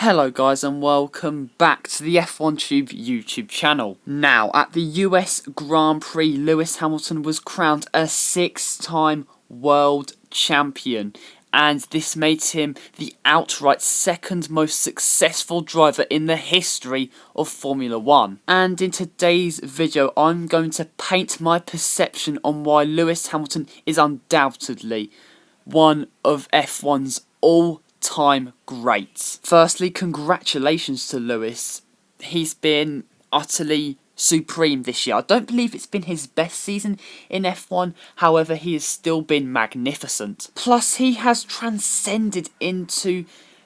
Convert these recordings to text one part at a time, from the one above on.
Hello guys and welcome back to the F1 Tube YouTube channel. Now, at the US Grand Prix, Lewis Hamilton was crowned a six-time world champion, and this made him the outright second most successful driver in the history of Formula 1. And in today's video, I'm going to paint my perception on why Lewis Hamilton is undoubtedly one of F1's all-time greats. Firstly, congratulations to Lewis. He's been utterly supreme this year. I don't believe it's been his best season in F1, however, he has still been magnificent. Plus, he has transcended into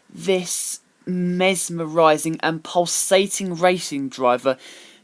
this mesmerising and pulsating racing driver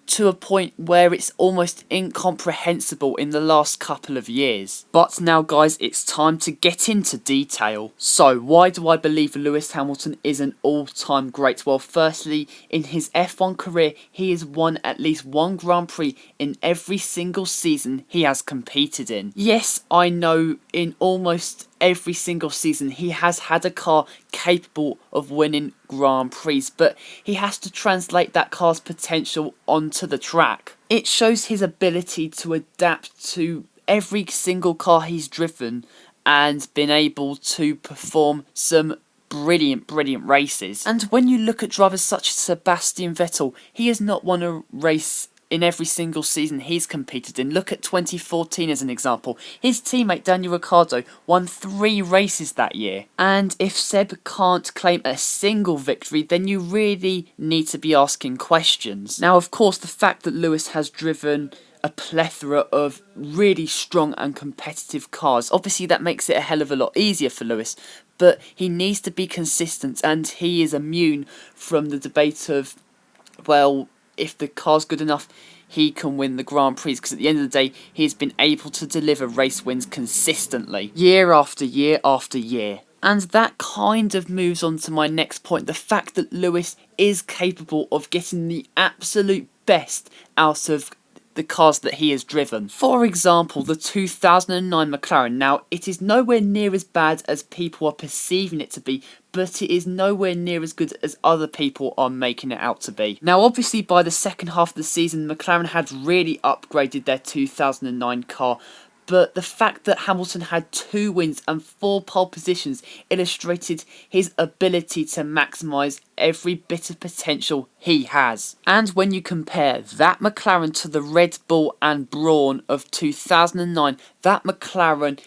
to a point where it's almost incomprehensible in the last couple of years. But now guys, it's time to get into detail. So why do I believe Lewis Hamilton is an all-time great? Well, firstly, in his F1 career, he has won at least one Grand Prix in every single season he has competed in. Yes, I know in almost every single season he has had a car capable of winning Grand Prix, but he has to translate that car's potential onto the track. It shows his ability to adapt to every single car he's driven and been able to perform some brilliant races. And when you look at drivers such as Sebastian Vettel, he has not won a race in every single season he's competed in. Look at 2014 as an example. His teammate Daniel Ricciardo won 3 races that year. And if Seb can't claim a single victory, then you really need to be asking questions. Now, of course, the fact that Lewis has driven a plethora of really strong and competitive cars, obviously that makes it a hell of a lot easier for Lewis, but he needs to be consistent, and he is immune from the debate of, well, if the car's good enough, he can win the Grand Prix, because at the end of the day, he has been able to deliver race wins consistently, year after year after year. And that kind of moves on to my next point, the fact that Lewis is capable of getting the absolute best out of the cars that he has driven. For example, the 2009 McLaren. Now, it is nowhere near as bad as people are perceiving it to be, but it is nowhere near as good as other people are making it out to be. Now, obviously, by the second half of the season, McLaren had really upgraded their 2009 car, but the fact that Hamilton had 2 wins and 4 pole positions illustrated his ability to maximise every bit of potential he has. And when you compare that McLaren to the Red Bull and Brawn of 2009, that McLaren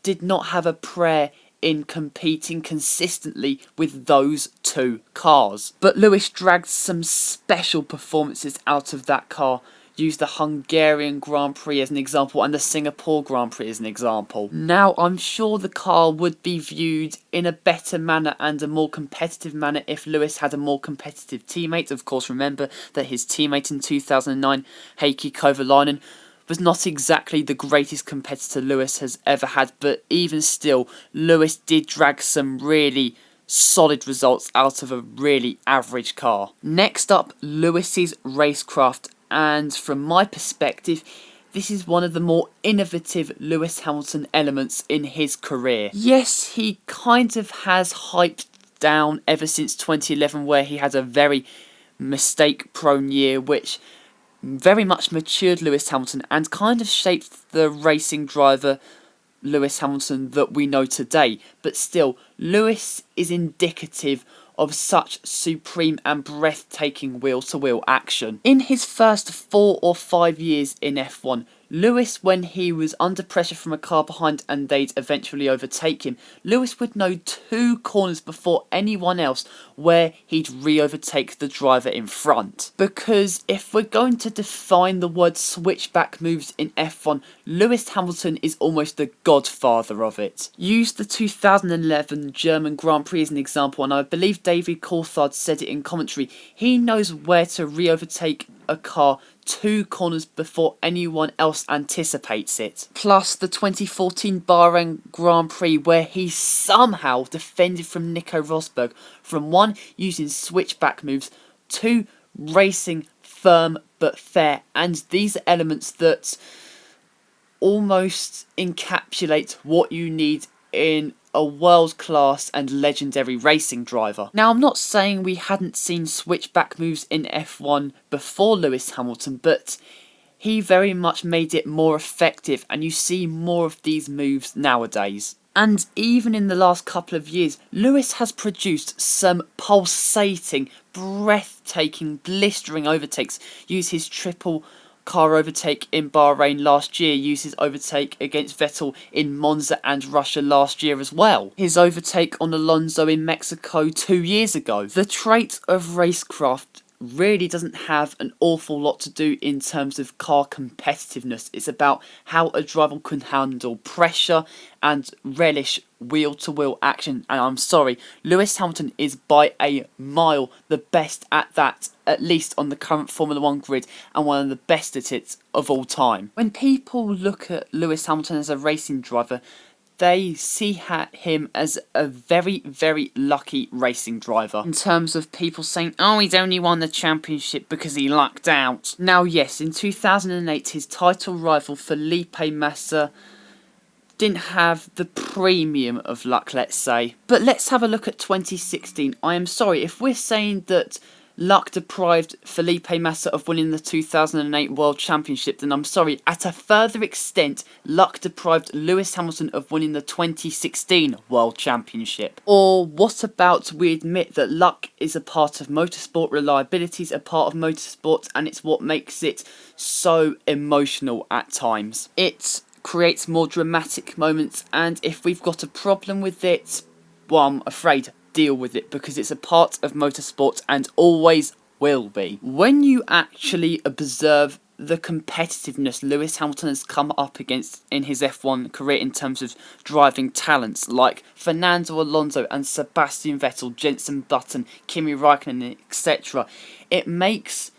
did not have a prayer in competing consistently with those 2 cars. But Lewis dragged some special performances out of that car. Use the Hungarian Grand Prix as an example and the Singapore Grand Prix as an example. Now, I'm sure the car would be viewed in a better manner and a more competitive manner if Lewis had a more competitive teammate. Of course, remember that his teammate in 2009, Heikki Kovalainen, was not exactly the greatest competitor Lewis has ever had, but even still, Lewis did drag some really solid results out of a really average car. Next up, Lewis's Racecraft. And from my perspective, this is one of the more innovative Lewis Hamilton elements in his career. Yes, he kind of has hyped down ever since 2011, where he had a very mistake-prone year, which very much matured Lewis Hamilton and kind of shaped the racing driver Lewis Hamilton that we know today. But still, Lewis is indicative of such supreme and breathtaking wheel-to-wheel action. In his first 4 or 5 years in F1, Lewis, when he was under pressure from a car behind and they'd eventually overtake him, Lewis would know 2 corners before anyone else where he'd re-overtake the driver in front. Because if we're going to define the word switchback moves in F1, Lewis Hamilton is almost the godfather of it. Use the 2011 German Grand Prix as an example, and I believe David Coulthard said it in commentary. He knows where to re-overtake a car 2 corners before anyone else anticipates it. Plus the 2014 Bahrain Grand Prix, where he somehow defended from Nico Rosberg, from 1, using switchback moves, 2, racing firm but fair. And these are elements that almost encapsulate what you need in a world-class and legendary racing driver. Now, I'm not saying we hadn't seen switchback moves in F1 before Lewis Hamilton, but he very much made it more effective, and you see more of these moves nowadays. And even in the last couple of years, Lewis has produced some pulsating, breathtaking, blistering overtakes. Use his triple car overtake in Bahrain last year, use his overtake against Vettel in Monza and Russia last year as well. His overtake on Alonso in Mexico 2 years ago. The trait of Racecraft really doesn't have an awful lot to do in terms of car competitiveness. It's about how a driver can handle pressure and relish wheel-to-wheel action. And I'm sorry, Lewis Hamilton is by a mile the best at that, at least on the current Formula 1 grid, and one of the best at it of all time. When people look at Lewis Hamilton as a racing driver, they see him as a very, very lucky racing driver. In terms of people saying, oh, he's only won the championship because he lucked out. Now, yes, in 2008, his title rival Felipe Massa didn't have the premium of luck, let's say. But let's have a look at 2016. I am sorry, if we're saying that luck deprived Felipe Massa of winning the 2008 World Championship, then I'm sorry, at a further extent, luck deprived Lewis Hamilton of winning the 2016 World Championship. Or what about we admit that luck is a part of motorsport, reliability is a part of motorsport, and it's what makes it so emotional at times. It creates more dramatic moments, and if we've got a problem with it, well, I'm afraid, deal with it, because it's a part of motorsport and always will be. When you actually observe the competitiveness Lewis Hamilton has come up against in his F1 career in terms of driving talents like Fernando Alonso and Sebastian Vettel, Jenson Button, Kimi Raikkonen, etc., it makes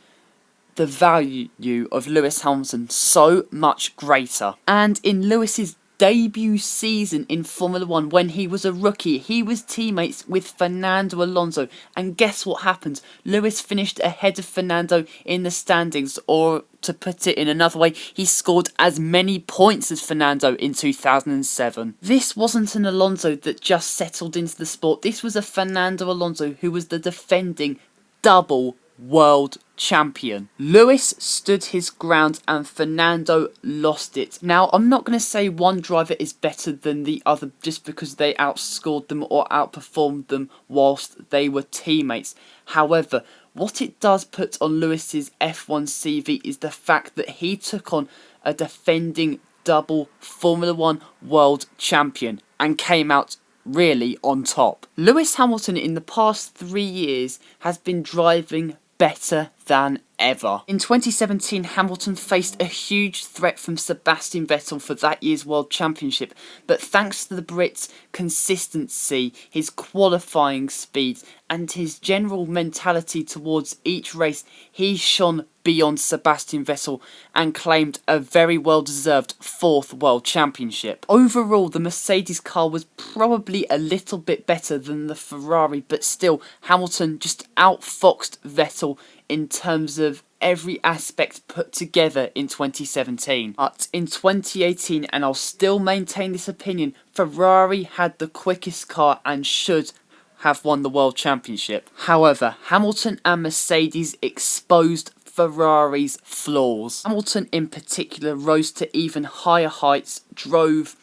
the value of Lewis Hamilton so much greater. And in Lewis's debut season in Formula 1, when he was a rookie, he was teammates with Fernando Alonso, and guess what happened? Lewis finished ahead of Fernando in the standings, or to put it in another way, he scored as many points as Fernando in 2007. This wasn't an Alonso that just settled into the sport, this was a Fernando Alonso who was the defending double world champion. Lewis stood his ground and Fernando lost it. Now, I'm not going to say one driver is better than the other just because they outscored them or outperformed them whilst they were teammates. However, what it does put on Lewis's F1 CV is the fact that he took on a defending double Formula 1 world champion and came out really on top. Lewis Hamilton in the past 3 years has been driving better than ever. In 2017, Hamilton faced a huge threat from Sebastian Vettel for that year's World Championship, but thanks to the Brit's consistency, his qualifying speed, and his general mentality towards each race, he shone beyond Sebastian Vettel and claimed a very well-deserved 4th World Championship. Overall, the Mercedes car was probably a little bit better than the Ferrari, but still, Hamilton just outfoxed Vettel in terms of every aspect put together in 2017. But in 2018, and I'll still maintain this opinion, Ferrari had the quickest car and should have won the World Championship. However, Hamilton and Mercedes exposed Ferrari's flaws. Hamilton in particular rose to even higher heights, drove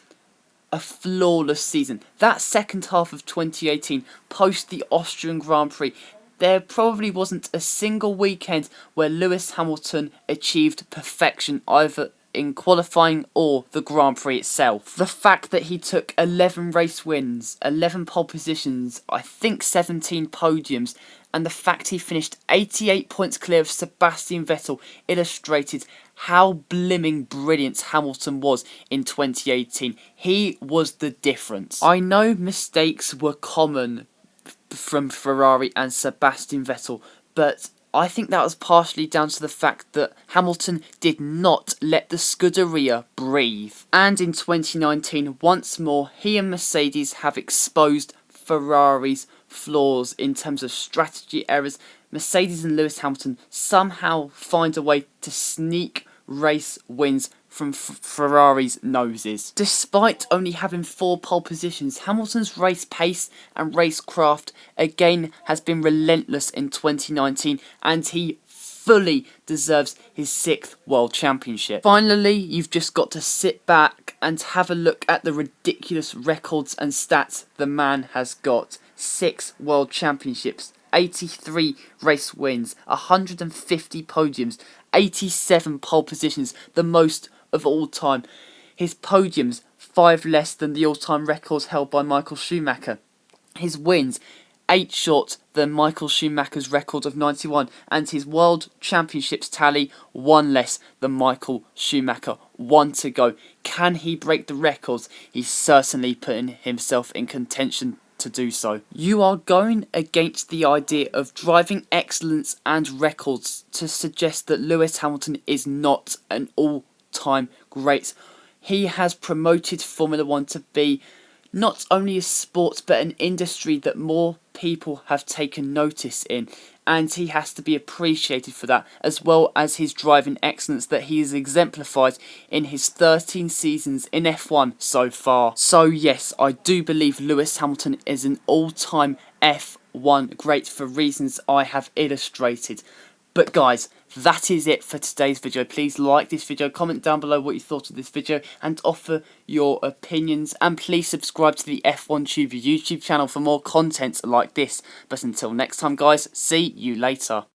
a flawless season. That second half of 2018, post the Austrian Grand Prix, there probably wasn't a single weekend where Lewis Hamilton achieved perfection, either in qualifying or the Grand Prix itself. The fact that he took 11 race wins, 11 pole positions, I think 17 podiums, and the fact he finished 88 points clear of Sebastian Vettel illustrated how blimmin' brilliant Hamilton was in 2018. He was the difference. I know mistakes were common from Ferrari and Sebastian Vettel, but I think that was partially down to the fact that Hamilton did not let the Scuderia breathe. And in 2019, once more, he and Mercedes have exposed Ferrari's flaws in terms of strategy errors. Mercedes and Lewis Hamilton somehow find a way to sneak race wins from Ferrari's noses. Despite only having 4 pole positions, Hamilton's race pace and racecraft again has been relentless in 2019, and he fully deserves his 6th World Championship. Finally, you've just got to sit back and have a look at the ridiculous records and stats the man has got. 6 World Championships, 83 race wins, 150 podiums, 87 pole positions, the most of all time. His podiums, 5 less than the all-time records held by Michael Schumacher. His wins, 8 short than Michael Schumacher's record of 91, and his World Championships tally, 1 less than Michael Schumacher. 1 to go. Can he break the records? He's certainly putting himself in contention to do so. You are going against the idea of driving excellence and records to suggest that Lewis Hamilton is not an all-time great. He has promoted Formula 1 to be not only a sport but an industry that more people have taken notice in, and he has to be appreciated for that, as well as his driving excellence that he has exemplified in his 13 seasons in F1 so far. So yes, I do believe Lewis Hamilton is an all-time F1 great for reasons I have illustrated. But guys, that is it for today's video. Please like this video, comment down below what you thought of this video, and offer your opinions. And please subscribe to the F1 Tube YouTube channel for more content like this. But until next time guys, see you later.